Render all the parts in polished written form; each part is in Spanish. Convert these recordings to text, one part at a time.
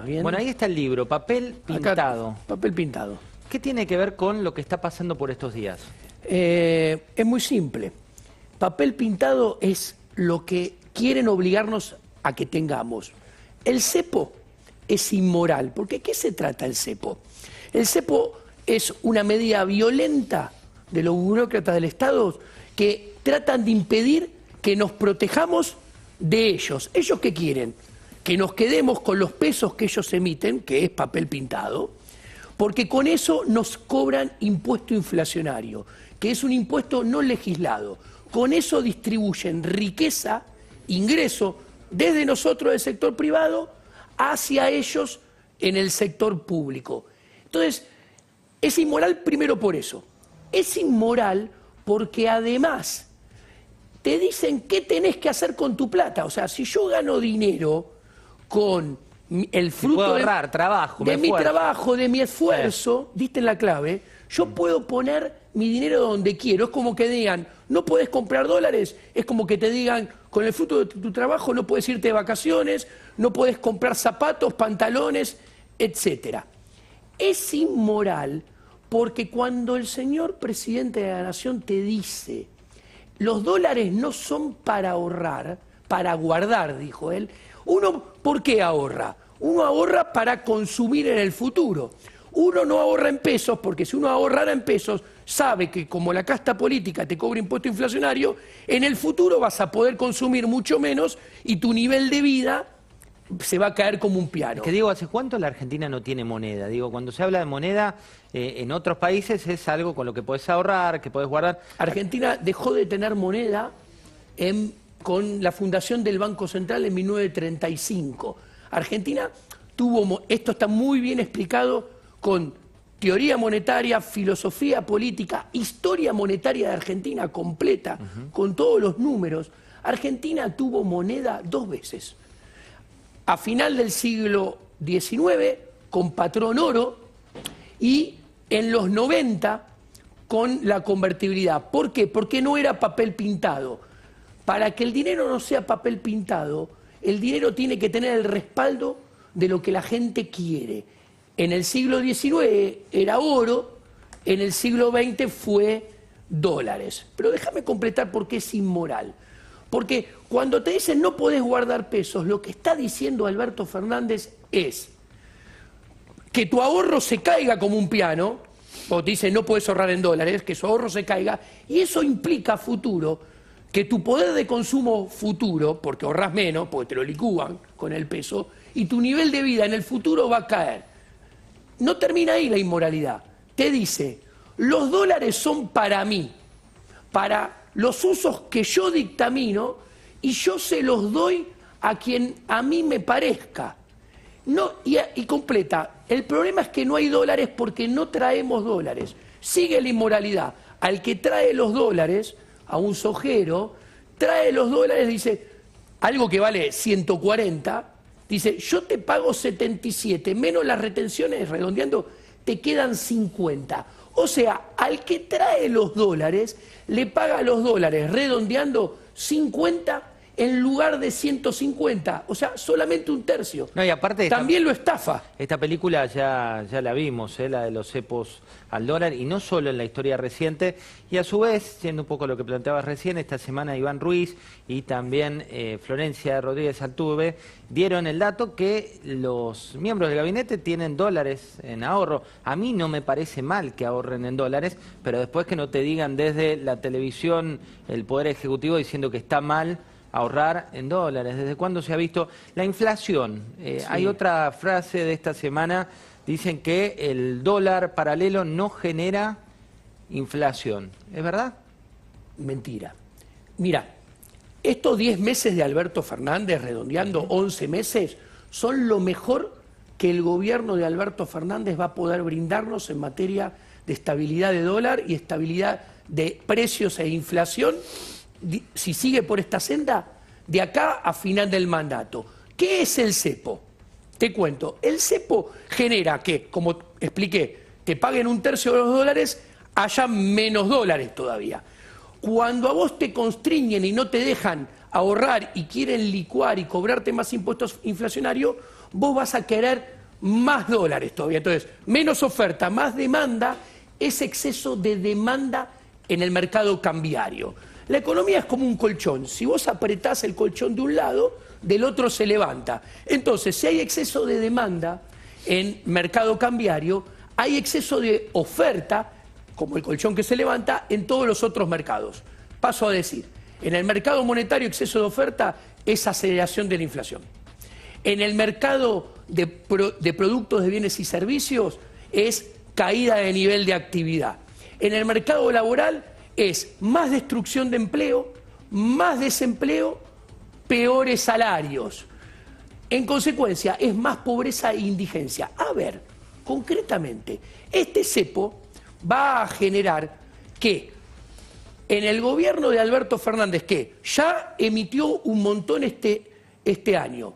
Bien. Bueno, ahí está el libro, Papel Pintado. Acá, papel pintado. ¿Qué tiene que ver con lo que está pasando por estos días? Es muy simple. Papel pintado es lo que quieren obligarnos a que tengamos. El cepo es inmoral, porque ¿qué se trata el cepo? El cepo es una medida violenta de los burócratas del Estado que tratan de impedir que nos protejamos de ellos. ¿Ellos qué quieren? Que nos quedemos con los pesos que ellos emiten, que es papel pintado, porque con eso nos cobran impuesto inflacionario, que es un impuesto no legislado. Con eso distribuyen riqueza, ingreso, desde nosotros del sector privado hacia ellos en el sector público. Entonces, es inmoral primero por eso. Es inmoral porque además te dicen qué tenés que hacer con tu plata. O sea, si yo gano dinero con el fruto ahorrar, de mi trabajo, de mi esfuerzo, diste en la clave, yo puedo poner mi dinero donde quiero. Es como que digan, no podés comprar dólares, es como que te digan, con el fruto de tu trabajo no podés irte de vacaciones, no podés comprar zapatos, pantalones, etc. Es inmoral porque cuando el señor presidente de la Nación te dice, los dólares no son para ahorrar, para guardar, dijo él, uno, ¿por qué ahorra? Uno ahorra para consumir en el futuro. Uno no ahorra en pesos, porque si uno ahorrara en pesos, sabe que como la casta política te cobra impuesto inflacionario, en el futuro vas a poder consumir mucho menos y tu nivel de vida se va a caer como un piano. Es que digo, ¿hace cuánto la Argentina no tiene moneda? Digo, cuando se habla de moneda, en otros países es algo con lo que podés ahorrar, que podés guardar. Argentina dejó de tener moneda con la fundación del Banco Central en 1935. Argentina tuvo, esto está muy bien explicado con teoría monetaria, filosofía política, historia monetaria de Argentina completa, con todos los números. Argentina tuvo moneda 2 veces. A final del siglo XIX, con patrón oro, y en los 90, con la convertibilidad. ¿Por qué? Porque no era papel pintado. Para que el dinero no sea papel pintado, el dinero tiene que tener el respaldo de lo que la gente quiere. En el siglo XIX era oro, en el siglo XX fue dólares. Pero déjame completar por qué es inmoral. Porque cuando te dicen no podés guardar pesos, lo que está diciendo Alberto Fernández es que tu ahorro se caiga como un piano, o te dicen no podés ahorrar en dólares, que su ahorro se caiga, y eso implica a futuro que tu poder de consumo futuro, porque ahorrás menos, porque te lo licúan con el peso, y tu nivel de vida en el futuro va a caer. No termina ahí la inmoralidad. Te dice, los dólares son para mí, para los usos que yo dictamino, y yo se los doy a quien a mí me parezca. No, y completa, el problema es que no hay dólares porque no traemos dólares. Sigue la inmoralidad. Al que trae los dólares, a un sojero, trae los dólares, dice, algo que vale 140, dice, yo te pago 77, menos las retenciones, redondeando, te quedan 50. O sea, al que trae los dólares, le paga los dólares, redondeando 50 en lugar de 150, o sea, solamente un tercio. No, y aparte también lo estafa. Esta película ya la vimos, la de los cepos al dólar, y no solo en la historia reciente, y a su vez, siendo un poco lo que planteabas recién, esta semana Iván Ruiz y también Florencia Rodríguez Altuve dieron el dato que los miembros del gabinete tienen dólares en ahorro. A mí no me parece mal que ahorren en dólares, pero después que no te digan desde la televisión el Poder Ejecutivo diciendo que está mal ahorrar en dólares. ¿Desde cuándo se ha visto la inflación? Sí. Hay otra frase de esta semana, dicen que el dólar paralelo no genera inflación. ¿Es verdad? Mentira. Mira, estos 10 meses de Alberto Fernández, redondeando 11 meses, son lo mejor que el gobierno de Alberto Fernández va a poder brindarnos en materia de estabilidad de dólar y estabilidad de precios e inflación, si sigue por esta senda, de acá a final del mandato. ¿Qué es el cepo? Te cuento, el cepo genera que, como expliqué, te paguen un tercio de los dólares, haya menos dólares todavía. Cuando a vos te constriñen y no te dejan ahorrar y quieren licuar y cobrarte más impuestos inflacionarios, vos vas a querer más dólares todavía. Entonces, menos oferta, más demanda, es exceso de demanda en el mercado cambiario. La economía es como un colchón. Si vos apretás el colchón de un lado, del otro se levanta. Entonces, si hay exceso de demanda en mercado cambiario, hay exceso de oferta, como el colchón que se levanta, en todos los otros mercados. Paso a decir, en el mercado monetario exceso de oferta es aceleración de la inflación. En el mercado de productos de bienes y servicios es caída de nivel de actividad. En el mercado laboral es más destrucción de empleo, más desempleo, peores salarios. En consecuencia, es más pobreza e indigencia. A ver, concretamente, este cepo va a generar que en el gobierno de Alberto Fernández, que ya emitió un montón este año,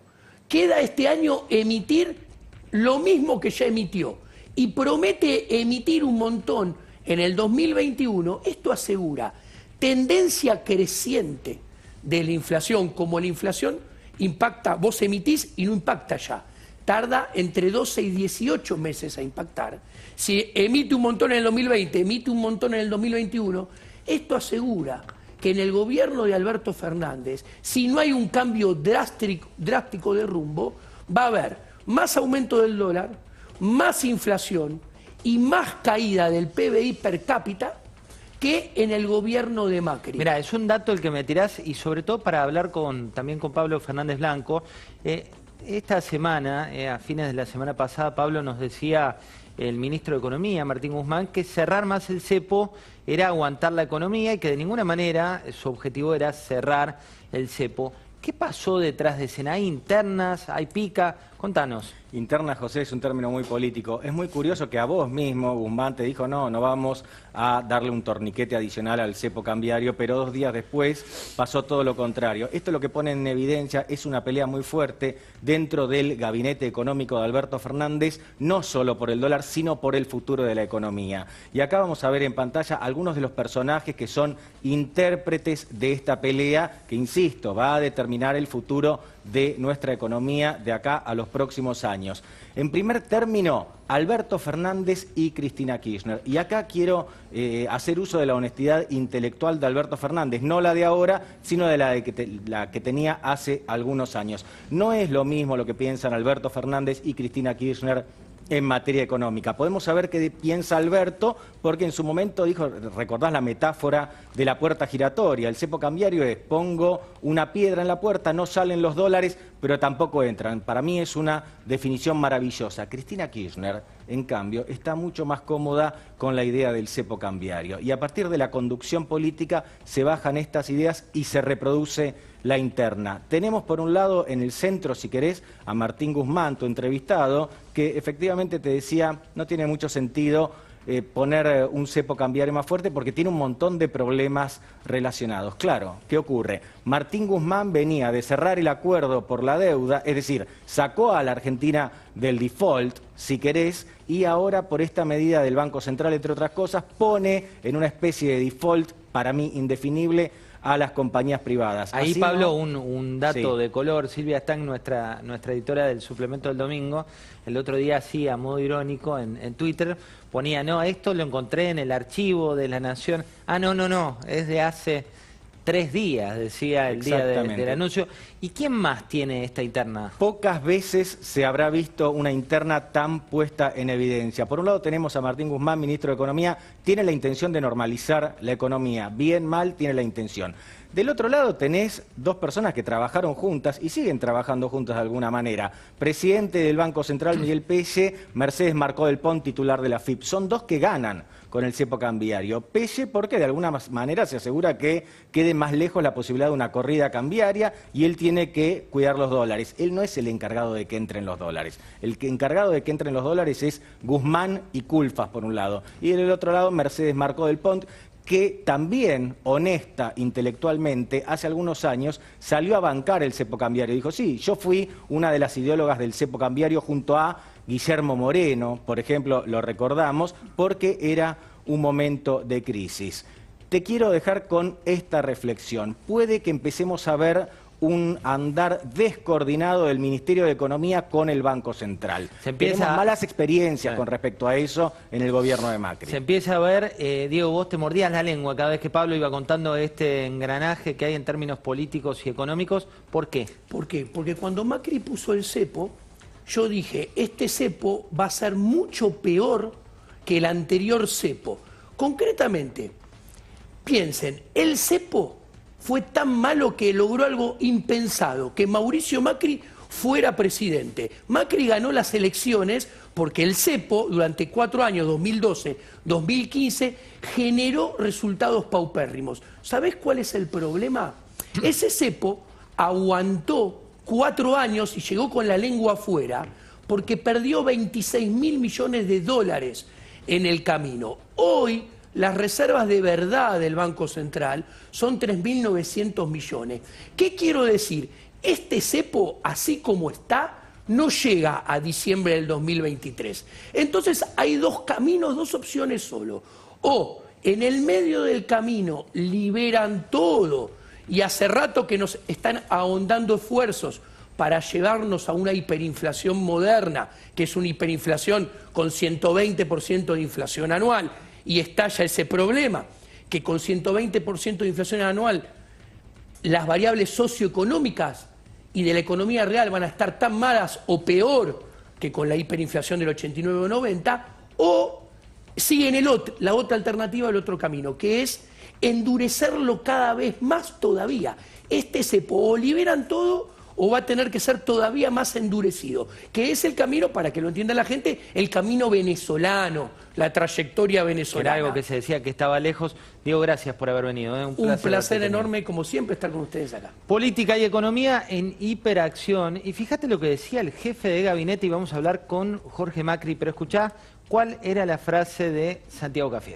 queda este año emitir lo mismo que ya emitió y promete emitir un montón en el 2021, esto asegura tendencia creciente de la inflación, como la inflación impacta, vos emitís y no impacta ya. Tarda entre 12 y 18 meses a impactar. Si emite un montón en el 2020, emite un montón en el 2021, esto asegura que en el gobierno de Alberto Fernández, si no hay un cambio drástico de rumbo, va a haber más aumento del dólar, más inflación y más caída del PBI per cápita que en el gobierno de Macri. Mira, es un dato el que me tirás y sobre todo para hablar también con Pablo Fernández Blanco. Esta semana, a fines de la semana pasada, Pablo nos decía el ministro de Economía, Martín Guzmán, que cerrar más el cepo era aguantar la economía y que de ninguna manera su objetivo era cerrar el cepo. ¿Qué pasó detrás de escena? ¿Hay internas? ¿Hay pica? Contanos. Interna, José, es un término muy político. Es muy curioso que a vos mismo, Guzmán, te dijo no vamos a darle un torniquete adicional al cepo cambiario, pero 2 días después pasó todo lo contrario. Esto lo que pone en evidencia es una pelea muy fuerte dentro del gabinete económico de Alberto Fernández, no solo por el dólar, sino por el futuro de la economía. Y acá vamos a ver en pantalla algunos de los personajes que son intérpretes de esta pelea, que, insisto, va a determinar el futuro de nuestra economía de acá a los próximos años. En primer término, Alberto Fernández y Cristina Kirchner. Y acá quiero hacer uso de la honestidad intelectual de Alberto Fernández, no la de ahora, sino de la que tenía hace algunos años. No es lo mismo lo que piensan Alberto Fernández y Cristina Kirchner en materia económica. Podemos saber qué piensa Alberto, porque en su momento dijo, recordás la metáfora de la puerta giratoria, el cepo cambiario es, pongo una piedra en la puerta, no salen los dólares, pero tampoco entran. Para mí es una definición maravillosa. Cristina Kirchner, en cambio, está mucho más cómoda con la idea del cepo cambiario. Y a partir de la conducción política se bajan estas ideas y se reproduce la interna. Tenemos por un lado en el centro, si querés, a Martín Guzmán, tu entrevistado, que efectivamente te decía, no tiene mucho sentido poner un cepo cambiario más fuerte porque tiene un montón de problemas relacionados. Claro, ¿qué ocurre? Martín Guzmán venía de cerrar el acuerdo por la deuda, es decir, sacó a la Argentina del default, si querés, y ahora por esta medida del Banco Central, entre otras cosas, pone en una especie de default, para mí indefinible, a las compañías privadas. Ahí, así, Pablo, ¿no? un dato Sí. de color. Silvia Stang, nuestra editora del suplemento del domingo, el otro día, así a modo irónico, en Twitter, ponía, no, esto lo encontré en el archivo de La Nación. Ah, no, es de hace 3 días, decía el día del anuncio. ¿Y quién más tiene esta interna? Pocas veces se habrá visto una interna tan puesta en evidencia. Por un lado tenemos a Martín Guzmán, ministro de Economía, tiene la intención de normalizar la economía. Bien, mal, tiene la intención. Del otro lado tenés 2 personas que trabajaron juntas y siguen trabajando juntas de alguna manera. Presidente del Banco Central, Miguel Pelle, Mercedes Marcó del Pont, titular de la FIP. Son 2 que ganan con el cepo cambiario. Pelle porque de alguna manera se asegura que quede más lejos la posibilidad de una corrida cambiaria y él tiene que cuidar los dólares. Él no es el encargado de que entren los dólares. El encargado de que entren los dólares es Guzmán y Culfas, por un lado. Y del otro lado, Mercedes Marcó del Pont, que también, honesta intelectualmente, hace algunos años salió a bancar el cepo cambiario. Dijo, sí, yo fui una de las ideólogas del cepo cambiario junto a Guillermo Moreno, por ejemplo, lo recordamos, porque era un momento de crisis. Te quiero dejar con esta reflexión. Puede que empecemos a ver un andar descoordinado del Ministerio de Economía con el Banco Central. Tenemos malas experiencias con respecto a eso en el gobierno de Macri. Se empieza a ver, Diego, vos te mordías la lengua cada vez que Pablo iba contando este engranaje que hay en términos políticos y económicos. ¿Por qué? ¿Por qué? Porque cuando Macri puso el cepo, yo dije, este cepo va a ser mucho peor que el anterior cepo. Concretamente, piensen, el cepo fue tan malo que logró algo impensado, que Mauricio Macri fuera presidente. Macri ganó las elecciones porque el cepo durante 4 años, 2012, 2015, generó resultados paupérrimos. ¿Sabés cuál es el problema? Ese cepo aguantó 4 años y llegó con la lengua afuera porque perdió 26.000 millones de dólares en el camino. Hoy las reservas de verdad del Banco Central son 3.900 millones. ¿Qué quiero decir? Este cepo, así como está, no llega a diciembre del 2023. Entonces hay 2 caminos, 2 opciones solo. O en el medio del camino liberan todo y hace rato que nos están ahondando esfuerzos para llevarnos a una hiperinflación moderna, que es una hiperinflación con 120% de inflación anual, y estalla ese problema, que con 120% de inflación anual las variables socioeconómicas y de la economía real van a estar tan malas o peor que con la hiperinflación del 89 o 90, o siguen la otra alternativa, el otro camino, que es endurecerlo cada vez más todavía. Este cepo o liberan todo o va a tener que ser todavía más endurecido, que es el camino, para que lo entienda la gente, el camino venezolano, la trayectoria venezolana. Era algo que se decía que estaba lejos. Diego, gracias por haber venido. Un placer enorme, como siempre, estar con ustedes acá. Política y economía en hiperacción. Y fíjate lo que decía el jefe de gabinete, y vamos a hablar con Jorge Macri, pero escuchá cuál era la frase de Santiago Cafiero.